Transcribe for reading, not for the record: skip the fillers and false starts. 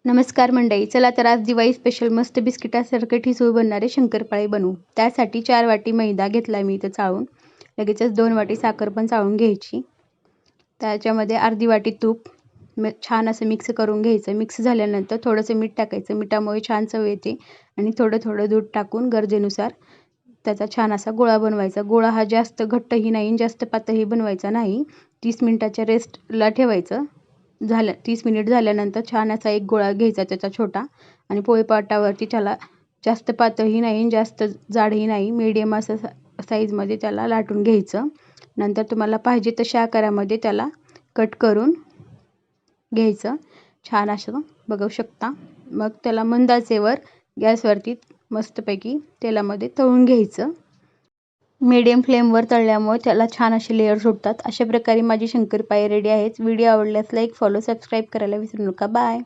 नमस्कार मंडळी, चला तर आज दिवाळी स्पेशल मस्त बिस्किटासारखे ठिसूळ बनणारे शंकरपाळे बनवू. त्यासाठी 4 वाटी मैदा घेतला मी इथं चाळून. लगेचच 2 वाटी साखर पण चाळून घ्यायची. त्याच्यामध्ये अर्धी वाटी तूप छान असं मिक्स करून घ्यायचं. मिक्स झाल्यानंतर थोडंसं मीठ टाकायचं. मिठामुळे छान चव येते. आणि थोडं थोडं दूध टाकून गरजेनुसार त्याचा छान असा गोळा बनवायचा. गोळा हा जास्त घट्टही नाही जास्त पातळही बनवायचा नाही. 30 मिनिटाच्या रेस्टला ठेवायचं. 30 मिनिट झाल्यानंतर छान असा एक गोळा घ्यायचा त्याचा छोटा आणि पोळपाटावरती त्याला जास्त पातळही नाही जास्त जाडही नाही मीडियम असं साईजमध्ये त्याला लाटून घ्यायचं. नंतर तुम्हाला पाहिजे तशा आकारामध्ये त्याला कट करून घ्यायचं. छान असं बघू शकता. मग त्याला मंद आचेवर गॅसवरती मस्तपैकी तेलामध्ये तळून घ्यायचं. मीडियम फ्लेमवर तळल्यामुळे त्याला छान असे लेयर सुटतात. अशा प्रकारे माझी शंकरपाळे रेडी आहेत. व्हिडिओ आवडल्यास लाईक, फॉलो, सबस्क्राईब करायला विसरू नका. बाय.